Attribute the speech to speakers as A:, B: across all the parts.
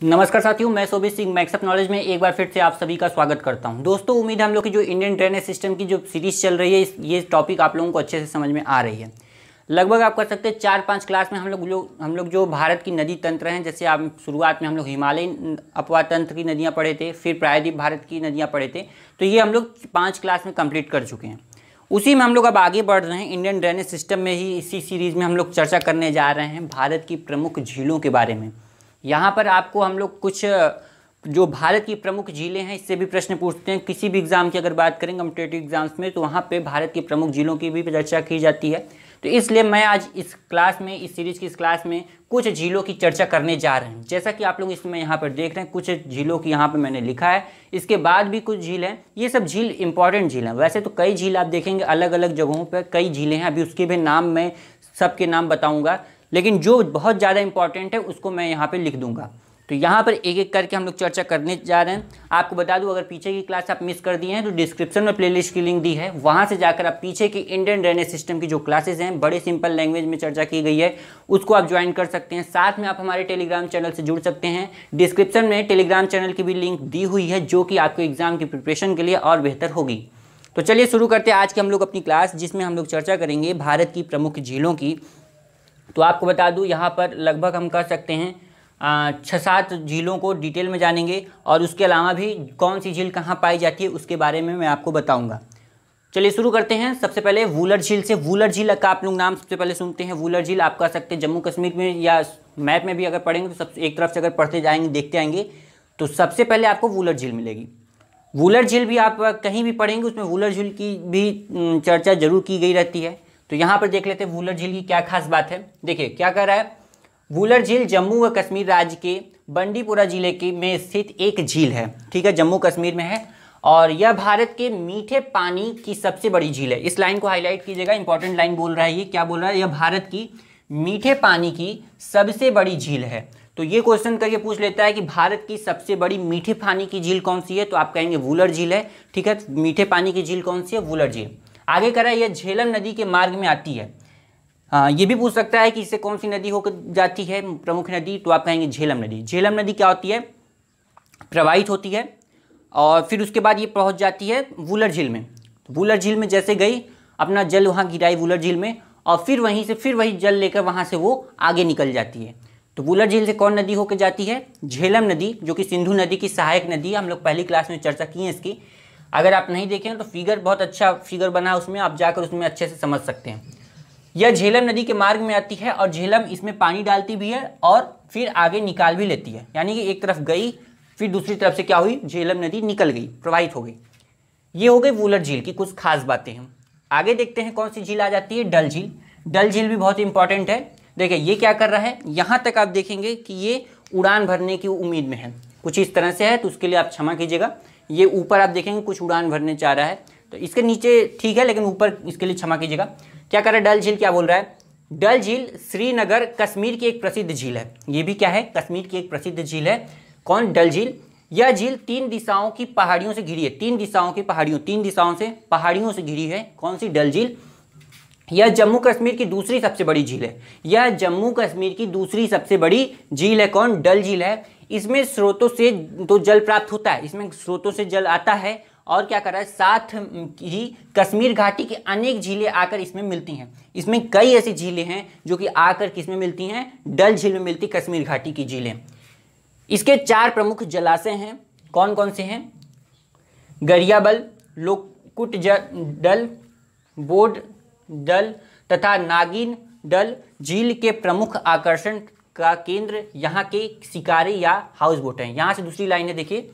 A: नमस्कार साथियों, मैं शोभित सिंह मैक्सअप नॉलेज में एक बार फिर से आप सभी का स्वागत करता हूं। दोस्तों, उम्मीद है हम लोग की जो इंडियन ड्रेनेज सिस्टम की जो सीरीज चल रही है ये टॉपिक आप लोगों को अच्छे से समझ में आ रही है। लगभग आप कर सकते हैं 4-5 क्लास में हम लोग जो भारत की नदी तंत्र हैं, जैसे आप शुरुआत में हम लोग हिमालयन अपवाह तंत्र की नदियाँ पढ़े थे, फिर प्रायद्वीप भारत की नदियाँ पढ़े थे, तो ये हम लोग 5 क्लास में कंप्लीट कर चुके हैं। उसी में हम लोग अब आगे बढ़ रहे हैं। इंडियन ड्रेनेज सिस्टम में ही इसी सीरीज़ में हम लोग चर्चा करने जा रहे हैं भारत की प्रमुख झीलों के बारे में। यहाँ पर आपको हम लोग कुछ जो भारत की प्रमुख झीलें हैं इससे भी प्रश्न पूछते हैं। किसी भी एग्जाम की अगर बात करें कॉम्पिटिटिव एग्जाम्स में, तो वहाँ पे भारत की प्रमुख झीलों की भी चर्चा की जाती है। तो इसलिए मैं आज इस क्लास में, इस सीरीज़ की इस क्लास में कुछ झीलों की चर्चा करने जा रहे हैं। जैसा कि आप लोग इसमें यहाँ पर देख रहे हैं, कुछ झीलों की यहाँ पर मैंने लिखा है। इसके बाद भी कुछ झील हैं, ये सब झील इंपॉर्टेंट झील हैं। वैसे तो कई झील आप देखेंगे अलग अलग जगहों पर कई झीलें हैं, अभी उसके भी नाम मैं सबके नाम बताऊँगा, लेकिन जो बहुत ज़्यादा इंपॉर्टेंट है उसको मैं यहाँ पर लिख दूँगा। तो यहाँ पर एक एक करके हम लोग चर्चा करने जा रहे हैं। आपको बता दूं, अगर पीछे की क्लास आप मिस कर दिए हैं तो डिस्क्रिप्शन में प्लेलिस्ट की लिंक दी है, वहाँ से जाकर आप पीछे की इंडियन ड्रेनेज सिस्टम की जो क्लासेस हैं बड़े सिंपल लैंग्वेज में चर्चा की गई है उसको आप ज्वाइन कर सकते हैं। साथ में आप हमारे टेलीग्राम चैनल से जुड़ सकते हैं। डिस्क्रिप्शन में टेलीग्राम चैनल की भी लिंक दी हुई है, जो कि आपको एग्जाम की प्रिपरेशन के लिए और बेहतर होगी। तो चलिए शुरू करते हैं आज की हम लोग अपनी क्लास, जिसमें हम लोग चर्चा करेंगे भारत की प्रमुख झीलों की। तो आपको बता दूँ, यहाँ पर लगभग हम कर सकते हैं 6-7 झीलों को डिटेल में जानेंगे, और उसके अलावा भी कौन सी झील कहाँ पाई जाती है उसके बारे में मैं आपको बताऊंगा। चलिए शुरू करते हैं। सबसे पहले वुलर झील से। वुलर झील का आप लोग नाम सबसे पहले सुनते हैं। वुलर झील आप कह सकते हैं जम्मू कश्मीर में, या मैप में भी अगर पढ़ेंगे तो सब एक तरफ से अगर पढ़ते जाएंगे देखते आएंगे तो सबसे पहले आपको वुलर झील मिलेगी। वुलर झील भी आप कहीं भी पढ़ेंगे उसमें वुलर झील की भी चर्चा जरूर की गई रहती है। तो यहाँ पर देख लेते हैं वुलर झील की क्या खास बात है। देखिए क्या कह रहा है, वुलर झील जम्मू व कश्मीर राज्य के बंडीपुरा जिले के में स्थित एक झील है। ठीक है, जम्मू कश्मीर में है, और यह भारत के मीठे पानी की सबसे बड़ी झील है। इस लाइन को हाईलाइट कीजिएगा, इंपॉर्टेंट लाइन बोल रहा है। ये क्या बोल रहा है, यह भारत की मीठे पानी की सबसे बड़ी झील है। तो ये क्वेश्चन करके पूछ लेता है कि भारत की सबसे बड़ी मीठे पानी की झील कौन सी है, तो आप कहेंगे वुलर झील है। ठीक है, मीठे पानी की झील कौन सी है, वुलर झील। आगे कह रहा है यह झेलम नदी के मार्ग में आती है। ये भी पूछ सकता है कि इससे कौन सी नदी होकर जाती है प्रमुख नदी, तो आप कहेंगे झेलम नदी। झेलम नदी क्या होती है, प्रवाहित होती है और फिर उसके बाद ये पहुंच जाती है वुलर झील में। तो वुलर झील में जैसे गई, अपना जल वहाँ गिराई वुलर झील में, और फिर वहीं से फिर वही जल लेकर वहाँ से वो आगे निकल जाती है। तो वुलर झील से कौन नदी होकर जाती है, झेलम नदी, जो कि सिंधु नदी की सहायक नदी है। हम लोग पहली क्लास में चर्चा की है इसकी। अगर आप नहीं देखें तो फिगर, बहुत अच्छा फिगर बना उसमें, आप जाकर उसमें अच्छे से समझ सकते हैं। यह झेलम नदी के मार्ग में आती है और झेलम इसमें पानी डालती भी है और फिर आगे निकाल भी लेती है। यानी कि एक तरफ गई फिर दूसरी तरफ से क्या हुई, झेलम नदी निकल गई, प्रवाहित हो गई। ये हो गई वुलर झील की कुछ खास बातें हैं। आगे देखते हैं कौन सी झील आ जाती है, डल झील। डल झील भी बहुत इंपॉर्टेंट है। देखिए ये क्या कर रहा है, यहाँ तक आप देखेंगे कि ये उड़ान भरने की उम्मीद में है, कुछ इस तरह से है, तो उसके लिए आप क्षमा कीजिएगा। ये ऊपर आप देखेंगे कुछ उड़ान भरने चाह रहा है, तो इसके नीचे ठीक है, लेकिन ऊपर इसके लिए क्षमा कीजिएगा। क्या कर रहा है डल झील, क्या बोल रहा है, डल झील श्रीनगर कश्मीर की एक प्रसिद्ध झील है। ये भी क्या है, कश्मीर की एक प्रसिद्ध झील है। कौन, डल झील। यह झील 3 दिशाओं की पहाड़ियों से घिरी है। 3 दिशाओं की पहाड़ियों, 3 दिशाओं से पहाड़ियों से घिरी है। कौन सी, डल झील। यह जम्मू कश्मीर की दूसरी सबसे बड़ी झील है। यह जम्मू कश्मीर की दूसरी सबसे बड़ी झील है। कौन, डल झील है। इसमें स्रोतों से तो जल प्राप्त होता है, इसमें स्रोतों से जल आता है, और क्या कर रहा है, साथ ही कश्मीर घाटी की अनेक झीलें आकर इसमें मिलती हैं। इसमें कई ऐसी झीलें हैं जो कि आकर किसमें मिलती हैं, डल झील में मिलती, कश्मीर घाटी की झीलें। इसके 4 प्रमुख जलाशय हैं। कौन कौन से हैं, गरियाबल, लोकुट डल, बोड डल तथा नागिन डल। झील के प्रमुख आकर्षण का केंद्र यहाँ के शिकारी या हाउस बोट हैं। यहाँ से दूसरी लाइन है, देखिए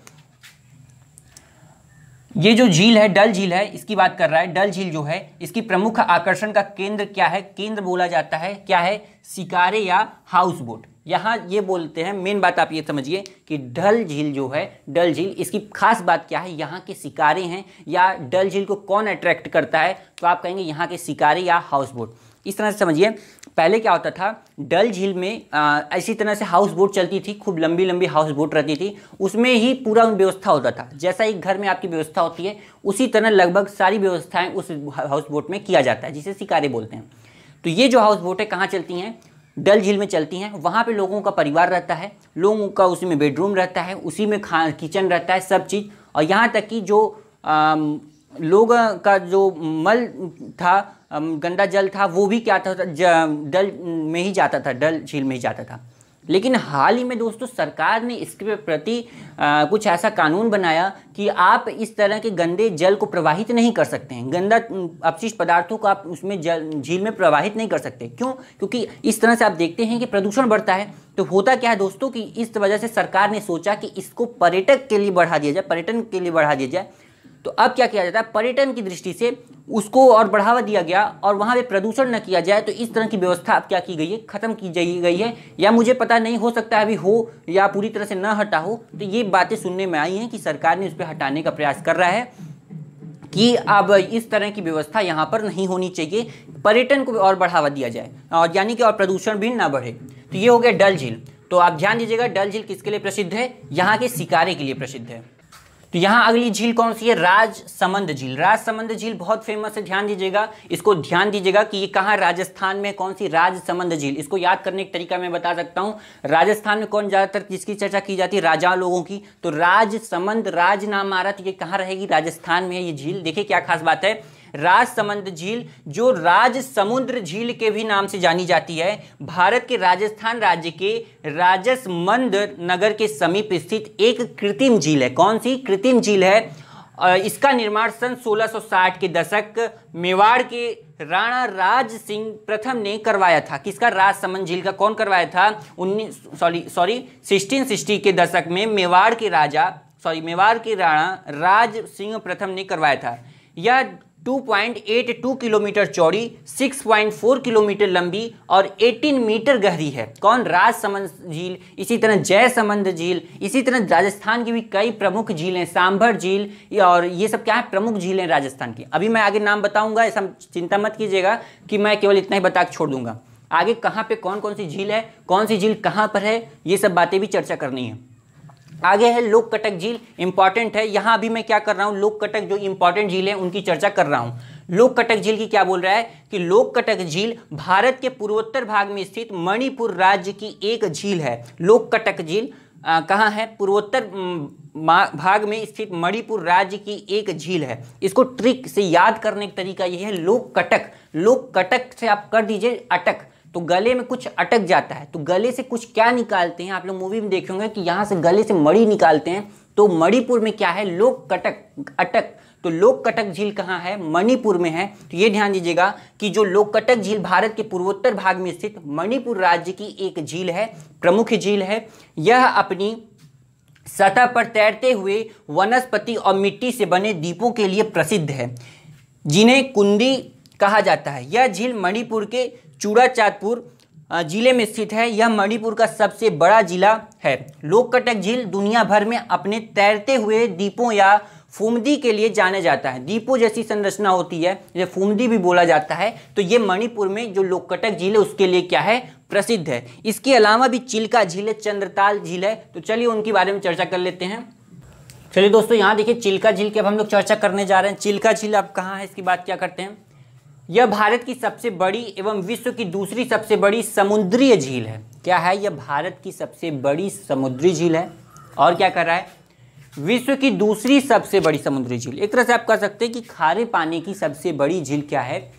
A: ये जो झील है, डल झील है, इसकी बात कर रहा है। डल झील जो है इसकी प्रमुख आकर्षण का केंद्र क्या है, केंद्र बोला जाता है, क्या है, शिकारे या हाउस बोट। यहाँ ये बोलते हैं, मेन बात आप ये समझिए कि डल झील जो है, डल झील, इसकी खास बात क्या है, यहाँ के शिकारे हैं, या डल झील को कौन अट्रैक्ट करता है, तो आप कहेंगे यहाँ के शिकारे या हाउस बोट। इस तरह से समझिए। पहले क्या होता था, डल झील में इसी तरह से हाउस बोट चलती थी, खूब लंबी लंबी हाउस बोट रहती थी, उसमें ही पूरा व्यवस्था होता था। जैसा एक घर में आपकी व्यवस्था होती है उसी तरह लगभग सारी व्यवस्थाएं उस हाउस बोट में किया जाता है, जिसे शिकारे बोलते हैं। तो ये जो हाउस बोट है कहाँ चलती हैं, डल झील में चलती हैं। वहाँ पे लोगों का परिवार रहता है, लोगों का उसी में बेडरूम रहता है, उसी में किचन रहता है, सब चीज़। और यहाँ तक कि जो लोग का जो मल था, गंदा जल था, वो भी क्या था, डल में ही जाता था, डल झील में ही जाता था। लेकिन हाल ही में दोस्तों सरकार ने इसके प्रति कुछ ऐसा कानून बनाया कि आप इस तरह के गंदे जल को प्रवाहित नहीं कर सकते हैं, गंदा अपशिष्ट पदार्थों को आप उसमें झील में प्रवाहित नहीं कर सकते। क्यों? क्योंकि इस तरह से आप देखते हैं कि प्रदूषण बढ़ता है। तो होता क्या है दोस्तों कि इस वजह से सरकार ने सोचा कि इसको पर्यटक के लिए बढ़ा दिया जाए, पर्यटन के लिए बढ़ा दिया जाए। तो अब क्या किया जाता है, पर्यटन की दृष्टि से उसको और बढ़ावा दिया गया और वहाँ पे प्रदूषण न किया जाए। तो इस तरह की व्यवस्था अब क्या की गई है, खत्म की गई है, या मुझे पता नहीं, हो सकता है अभी हो या पूरी तरह से न हटा हो। तो ये बातें सुनने में आई हैं कि सरकार ने उस पर हटाने का प्रयास कर रहा है कि अब इस तरह की व्यवस्था यहाँ पर नहीं होनी चाहिए, पर्यटन को और बढ़ावा दिया जाए और यानी कि और प्रदूषण भी ना बढ़े। तो ये हो गया डल झील। तो आप ध्यान दीजिएगा, डल झील किसके लिए प्रसिद्ध है, यहाँ के शिकारे के लिए प्रसिद्ध है। तो यहाँ अगली झील कौन सी है, राजसमंद झील। राजसमंद झील बहुत फेमस है, ध्यान दीजिएगा, इसको ध्यान दीजिएगा कि ये कहाँ, राजस्थान में कौन सी, राजसमंद झील। इसको याद करने का तरीका मैं बता सकता हूँ। राजस्थान में कौन ज़्यादातर जिसकी चर्चा की जाती है, राजा लोगों की। तो राजसमंद, राज नाम आ रहा, तो ये कहाँ रहेगी, राजस्थान में है ये झील। देखिए क्या खास बात है, राजसमंद झील जो राज समुद्र झील के भी नाम से जानी जाती है, भारत के राजस्थान राज्य के राजसमंद नगर के समीप स्थित एक कृत्रिम झील है। कौन सी, कृत्रिम झील है। इसका निर्माण सन 1660 के दशक मेवाड़ के राणा राज सिंह प्रथम ने करवाया था। किसका, राजसमंद झील का कौन करवाया था, 1660 के दशक में मेवाड़ के राणा राज सिंह प्रथम ने करवाया था। यह 2.82 किलोमीटर चौड़ी, 6.4 किलोमीटर लंबी और 18 मीटर गहरी है। कौन, राजसमंद झील। इसी तरह जयसमंद झील, इसी तरह राजस्थान की भी कई प्रमुख झीलें, सांभर झील, और ये सब क्या है, प्रमुख झीलें राजस्थान की। अभी मैं आगे नाम बताऊंगा, ऐसा चिंता मत कीजिएगा कि मैं केवल इतना ही बता के छोड़ दूंगा। आगे कहाँ पे कौन कौन सी झील है, कौन सी झील कहाँ पर है, ये सब बातें भी चर्चा करनी है। आगे है लोककटक झील, इंपॉर्टेंट है। यहाँ अभी मैं क्या कर रहा हूँ, लोककटक जो इंपॉर्टेंट झील है उनकी चर्चा कर रहा हूँ। लोककटक झील की क्या बोल रहा है कि लोककटक झील भारत के पूर्वोत्तर भाग में स्थित मणिपुर राज्य की एक झील है। लोककटक झील कहाँ है, पूर्वोत्तर भाग में स्थित मणिपुर राज्य की एक झील है। इसको ट्रिक से याद करने का तरीका यह है, लोककटक। लोककटक से आप कर दीजिए अटक, तो गले में कुछ अटक जाता है। तो गले से कुछ क्या निकालते हैं, आप लोग मूवी में देखे होंगे कि यहाँ से गले से मणि निकालते हैं। तो मणिपुर में क्या है, लोककटक, अटक। तो लोककटक झील कहाँ है, मणिपुर में है। तो ये ध्यान दीजिएगा कि जो लोककटक झील भारत के पूर्वोत्तर भाग में स्थित मणिपुर राज्य की एक झील है, प्रमुख झील है। यह अपनी सतह पर तैरते हुए वनस्पति और मिट्टी से बने द्वीपों के लिए प्रसिद्ध है, जिन्हें कुंडी कहा जाता है। यह झील मणिपुर के चूड़ाचांदपुर जिले में स्थित है। यह मणिपुर का सबसे बड़ा जिला है। लोककटक झील दुनिया भर में अपने तैरते हुए द्वीपों या फुमदी के लिए जाना जाता है। द्वीपों जैसी संरचना होती है, जिसे फुमदी भी बोला जाता है। तो ये मणिपुर में जो लोककटक झील है उसके लिए क्या है, प्रसिद्ध है। इसके अलावा भी चिल्का झील है, चंद्रताल झील है। तो चलिए उनके बारे में चर्चा कर लेते हैं। चलिए दोस्तों, यहाँ देखिए चिल्का झील की अब हम लोग चर्चा करने जा रहे हैं। चिल्का झील अब कहाँ है, इसकी बात क्या करते हैं। यह भारत की सबसे बड़ी एवं विश्व की दूसरी सबसे बड़ी समुद्री झील है। क्या है, यह भारत की सबसे बड़ी समुद्री झील है। और क्या कर रहा है, विश्व की दूसरी सबसे बड़ी समुद्री झील। एक तरह से आप कह सकते हैं कि खारे पानी की सबसे बड़ी झील क्या है,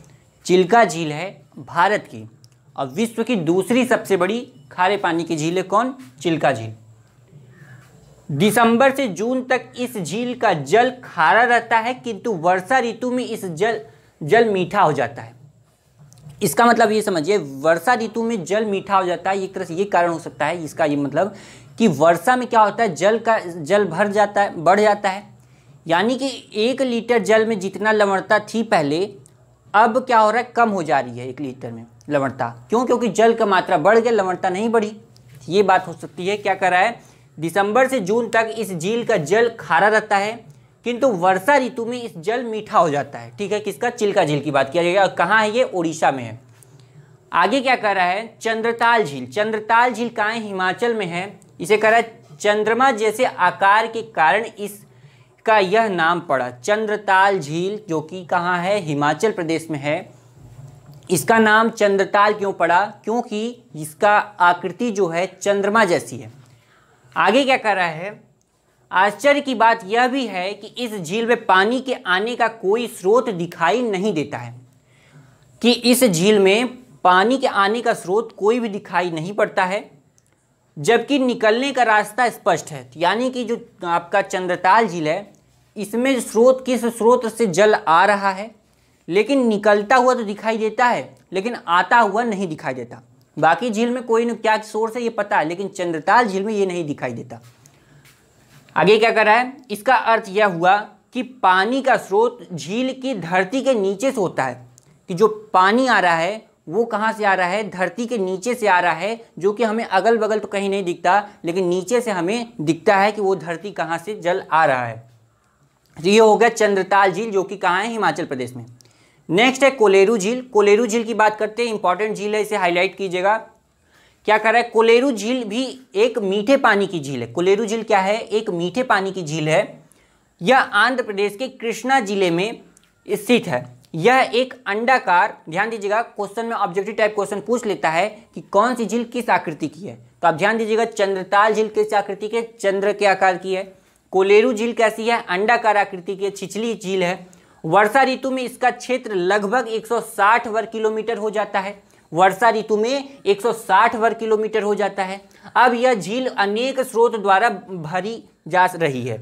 A: चिल्का झील है भारत की। और विश्व की दूसरी सबसे बड़ी खारे पानी की झील है कौन, चिल्का झील। दिसंबर से जून तक इस झील का जल खारा रहता है, किंतु वर्षा ऋतु में इस जल मीठा हो जाता है। इसका मतलब ये समझिए, वर्षा ऋतु में जल मीठा हो जाता है। एक तरह से ये कारण हो सकता है इसका, ये मतलब कि वर्षा में क्या होता है, जल भर जाता है, बढ़ जाता है। यानी कि 1 लीटर जल में जितना लवणता थी पहले, अब क्या हो रहा है, कम हो जा रही है 1 लीटर में लवणता। क्यों, क्योंकि जल का मात्रा बढ़ गया, लवणता नहीं बढ़ी। ये बात हो सकती है। क्या कर रहा है, दिसंबर से जून तक इस झील का जल खारा रहता है, किंतु वर्षा ऋतु में इस जल मीठा हो जाता है। ठीक है, किसका, चिल्का झील की बात किया जाएगा। कहाँ है ये, उड़ीसा में है। आगे क्या कर रहा है, चंद्रताल झील। चंद्रताल झील कहाँ है, हिमाचल में है। इसे कह रहा है चंद्रमा जैसे आकार के कारण इसका यह नाम पड़ा। चंद्रताल झील जो कि कहाँ है, हिमाचल प्रदेश में है। इसका नाम चंद्रताल क्यों पड़ा? क्योंकि इसका आकृति जो है चंद्रमा जैसी है। आगे क्या कर रहा है, आश्चर्य की बात यह भी है कि इस झील में पानी के आने का कोई स्रोत दिखाई नहीं देता है, कि इस झील में पानी के आने का स्रोत कोई भी दिखाई नहीं पड़ता है, जबकि निकलने का रास्ता स्पष्ट है। यानी कि जो आपका चंद्रताल झील है, इसमें स्रोत किस स्रोत से जल आ रहा है, लेकिन निकलता हुआ तो दिखाई देता है, लेकिन आता हुआ नहीं दिखाई देता। बाकी झील में कोई न क्या सोर्स है ये पता है, लेकिन चंद्रताल झील में ये नहीं दिखाई देता। आगे क्या कर रहा है, इसका अर्थ यह हुआ कि पानी का स्रोत झील की धरती के नीचे से होता है, कि जो पानी आ रहा है वो कहाँ से आ रहा है, धरती के नीचे से आ रहा है, जो कि हमें अगल बगल तो कहीं नहीं दिखता, लेकिन नीचे से हमें दिखता है कि वो धरती कहाँ से जल आ रहा है। तो ये हो गया चंद्रताल झील, जो कि कहाँ है, हिमाचल प्रदेश में। नेक्स्ट है कोलेरू झील। कोलेरू झील की बात करते हैं, इंपॉर्टेंट झील है, इसे हाईलाइट कीजिएगा। क्या कर रहा है, कोलेरू झील भी एक मीठे पानी की झील है। कोलेरू झील क्या है, एक मीठे पानी की झील है। यह आंध्र प्रदेश के कृष्णा जिले में स्थित है। यह एक अंडाकार, ध्यान दीजिएगा, क्वेश्चन में ऑब्जेक्टिव टाइप क्वेश्चन पूछ लेता है कि कौन सी झील किस आकृति की है, तो आप ध्यान दीजिएगा, चंद्रताल झील किस आकृति के, चंद्र के आकार की है। कोलेरू झील कैसी है, अंडाकार आकृति की, छिछली झील है। वर्षा ऋतु में इसका क्षेत्र लगभग 160 वर्ग किलोमीटर हो जाता है। वर्षा ऋतु में 160 वर्ग किलोमीटर हो जाता है। अब यह झील अनेक स्रोत द्वारा भरी जा रही है,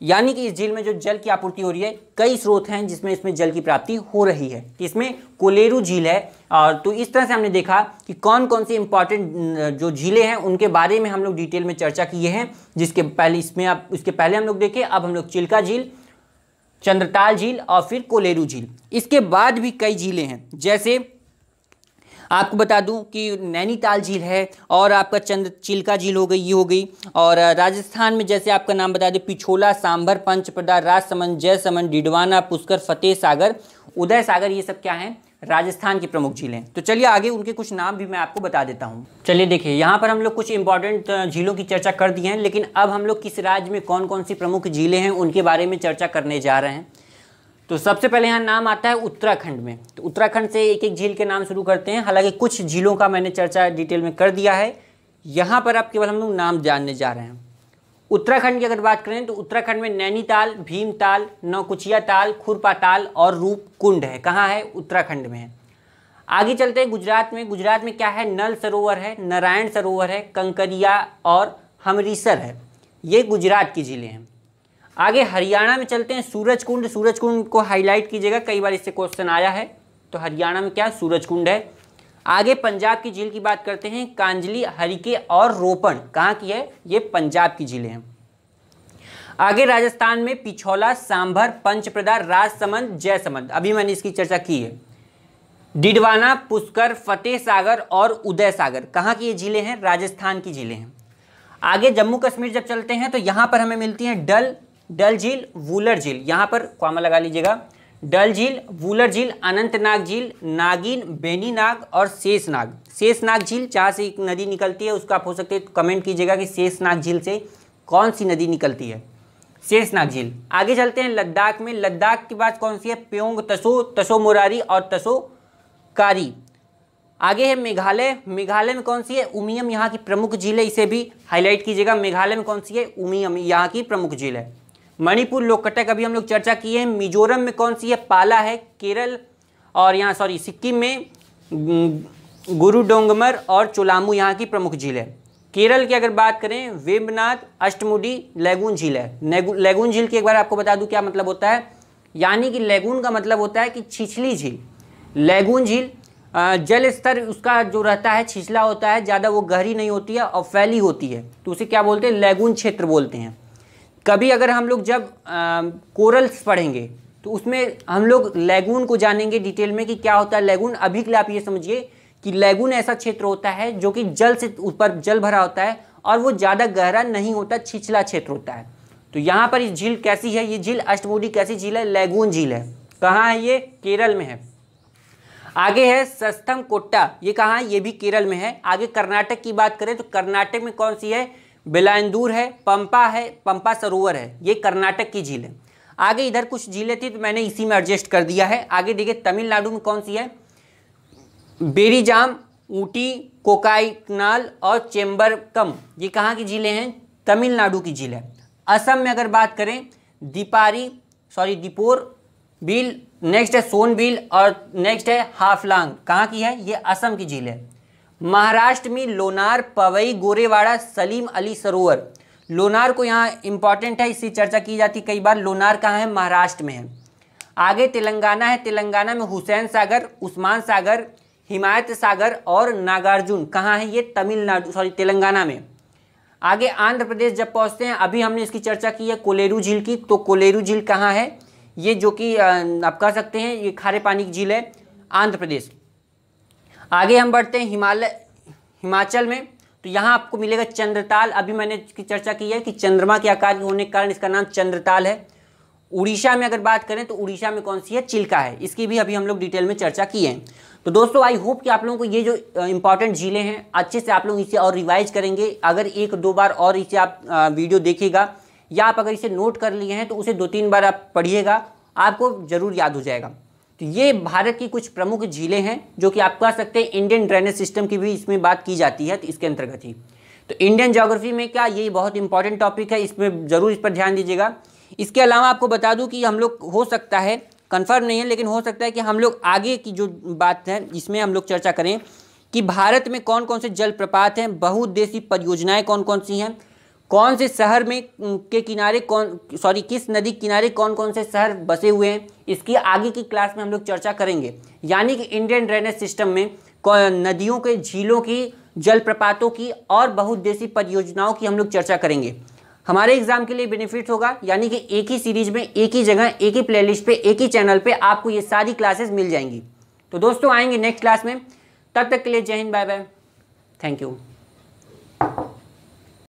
A: यानी कि इस झील में जो जल की आपूर्ति हो रही है, कई स्रोत हैं जिसमें इसमें जल की प्राप्ति हो रही है, इसमें कोलेरू झील है। और तो इस तरह से हमने देखा कि कौन कौन सी इंपॉर्टेंट जो झीलें हैं उनके बारे में हम लोग डिटेल में चर्चा किए हैं, जिसके पहले उसके पहले हम लोग देखे, अब हम लोग चिल्का झील, चंद्रताल झील और फिर कोलेरू झील। इसके बाद भी कई झीलें हैं, जैसे आपको बता दूं कि नैनीताल झील है, और आपका चिल्का झील हो गई, ये हो गई। और राजस्थान में जैसे आपका नाम बता दें, पिछोला, सांभर, पंचप्रदा, राजसमंद, जयसमंद, डिडवाना, पुष्कर, फतेह सागर, उदय सागर, ये सब क्या हैं, राजस्थान की प्रमुख झीलें। तो चलिए आगे उनके कुछ नाम भी मैं आपको बता देता हूँ। चलिए देखिए, यहाँ पर हम लोग कुछ इंपॉर्टेंट झीलों की चर्चा कर दी है, लेकिन अब हम लोग किस राज्य में कौन कौन सी प्रमुख झीलें हैं उनके बारे में चर्चा करने जा रहे हैं। तो सबसे पहले यहाँ नाम आता है उत्तराखंड में। तो उत्तराखंड से एक एक झील के नाम शुरू करते हैं। हालांकि कुछ झीलों का मैंने चर्चा डिटेल में कर दिया है, यहाँ पर अब केवल हम लोग नाम जानने जा रहे हैं। उत्तराखंड की अगर बात करें तो उत्तराखंड में नैनीताल, भीमताल, नौकुचिया ताल, खुरपा ताल और रूपकुंड है। कहाँ है, उत्तराखंड में है। आगे चलते हैं गुजरात में। गुजरात में क्या है, नल सरोवर है, नारायण सरोवर है, कंकरिया और हमरीसर है। ये गुजरात की झीलें हैं। आगे हरियाणा में चलते हैं, सूरजकुंड। सूरजकुंड को हाईलाइट कीजिएगा, कई बार इससे क्वेश्चन आया है। तो हरियाणा में क्या, सूरजकुंड है। आगे पंजाब की झील की बात करते हैं, कांजली, हरिके और रोपण। कहाँ की है, ये पंजाब की झीलें हैं। आगे राजस्थान में पिछौला, सांभर, पंचप्रदा, राजसमंद, जयसमंद, अभी मैंने इसकी चर्चा की है। डिडवाना, पुष्कर, फतेह सागर और उदय सागर, कहाँ की ये झीलें हैं, राजस्थान की झीलें हैं। आगे जम्मू कश्मीर जब चलते हैं तो यहाँ पर हमें मिलती हैं डल झील, वूलर झील, यहाँ पर कॉमा लगा लीजिएगा, डल झील, वूलर झील, अनंतनाग झील, नागिन, बेनीनाग और शेषनाग। शेषनाग झील जहाँ से एक नदी निकलती है, उसका आप हो सकते हैं कमेंट कीजिएगा कि शेषनाग झील से कौन सी नदी निकलती है, शेषनाग झील। आगे चलते हैं लद्दाख में। लद्दाख की बात कौन सी है, प्योंग तसो, तसो मोरारी और तसो कारी। आगे है मेघालय। मेघालय में कौन सी है, उमियम, यहाँ की प्रमुख झील है, इसे भी हाईलाइट कीजिएगा। मेघालय में कौन सी है, उमियम, यहाँ की प्रमुख झील है। मणिपुर, लोकटक, अभी हम लोग चर्चा किए हैं। मिजोरम में कौन सी है, पाला है। केरल और यहाँ सिक्किम में गुरुडोंगमर और चोलामू यहाँ की प्रमुख झील है। केरल की अगर बात करें, वेम्बनाथ, अष्टमुडी, लैगून झील है। लैगून झील की एक बार आपको बता दूं क्या मतलब होता है, यानी कि लैगून का मतलब होता है कि छिछली झील। लैगून झील जल स्तर उसका जो रहता है छिछला होता है, ज़्यादा वो गहरी नहीं होती है और फैली होती है, तो उसे क्या बोलते हैं, लैगून क्षेत्र बोलते हैं। कभी अगर हम लोग जब कोरल्स पढ़ेंगे तो उसमें हम लोग लैगून को जानेंगे डिटेल में कि क्या होता है लैगून। अभी के लिए आप ये समझिए कि लैगून ऐसा क्षेत्र होता है जो कि जल से ऊपर जल भरा होता है और वो ज़्यादा गहरा नहीं होता, छिछला क्षेत्र होता है। तो यहाँ पर ये झील कैसी है, ये झील अष्टमुडी कैसी झील है, लैगून झील है। कहाँ है ये, केरल में है। आगे है सस्थम कोट्टा, ये कहाँ है, ये भी केरल में है। आगे कर्नाटक की बात करें तो कर्नाटक में कौन सी है, बेलांदूर है, पंपा सरोवर है, ये कर्नाटक की झील है। आगे इधर कुछ झीलें थी तो मैंने इसी में एडजस्ट कर दिया है। आगे देखिए तमिलनाडु में कौन सी है, बेरीजाम, ऊटी, कोकाईकनाल और चेम्बरकम, ये कहाँ की झीलें हैं? तमिलनाडु की झील है। असम में अगर बात करें दीपोर बिल, नेक्स्ट है सोनबिल और नेक्स्ट है हाफलांग, कहाँ की है? ये असम की झील है। महाराष्ट्र में लोनार, पवई, गोरेवाड़ा, सलीम अली सरोवर। लोनार को यहाँ इंपॉर्टेंट है, इसकी चर्चा की जाती कई बार। लोनार कहाँ है? महाराष्ट्र में है। आगे तेलंगाना है, तेलंगाना में हुसैन सागर, उस्मान सागर, हिमायत सागर और नागार्जुन, कहाँ है? ये तेलंगाना में। आगे आंध्र प्रदेश जब पहुँचते हैं, अभी हमने इसकी चर्चा की है कोलेरू झील की, तो कोलेरू झील कहाँ है? ये जो कि आप कह सकते हैं ये खारे पानी की झील है, आंध्र प्रदेश। आगे हम बढ़ते हैं हिमाचल में, तो यहाँ आपको मिलेगा चंद्रताल। अभी मैंने इसकी चर्चा की है कि चंद्रमा के आकार के होने के कारण इसका नाम चंद्रताल है। उड़ीसा में अगर बात करें तो उड़ीसा में कौन सी है? चिल्का है। इसकी भी अभी हम लोग डिटेल में चर्चा की है। तो दोस्तों आई होप कि आप लोगों को ये जो इंपॉर्टेंट झीलें हैं अच्छे से आप लोग इसे और रिवाइज करेंगे। अगर एक दो बार और इसे आप वीडियो देखिएगा या आप अगर इसे नोट कर लिए हैं तो उसे 2-3 बार आप पढ़िएगा, आपको ज़रूर याद हो जाएगा। तो ये भारत की कुछ प्रमुख झीलें हैं जो कि आप कह सकते हैं इंडियन ड्रेनेज सिस्टम की भी इसमें बात की जाती है, तो इसके अंतर्गत ही। तो इंडियन ज्योग्राफी में क्या ये बहुत इंपॉर्टेंट टॉपिक है, इसमें ज़रूर इस पर ध्यान दीजिएगा। इसके अलावा आपको बता दूं कि हम लोग हो सकता है, कंफर्म नहीं है लेकिन हो सकता है कि हम लोग आगे की जो बात है इसमें हम लोग चर्चा करें कि भारत में कौन कौन से जलप्रपात हैं, बहुउद्देशीय परियोजनाएं कौन कौन सी हैं, कौन से शहर में के किनारे किस नदी के किनारे कौन कौन से शहर बसे हुए हैं, इसकी आगे की क्लास में हम लोग चर्चा करेंगे। यानी कि इंडियन ड्रेनेज सिस्टम में नदियों के, झीलों की, जलप्रपातों की और बहुउद्देशीय परियोजनाओं की हम लोग चर्चा करेंगे। हमारे एग्जाम के लिए बेनिफिट होगा, यानी कि एक ही सीरीज में, एक ही जगह, एक ही प्लेलिस्ट पे, एक ही चैनल पे आपको ये सारी क्लासेस मिल जाएंगी। तो दोस्तों आएंगे नेक्स्ट क्लास में, तब तक के लिए जय हिंद, बाय बाय, थैंक यू।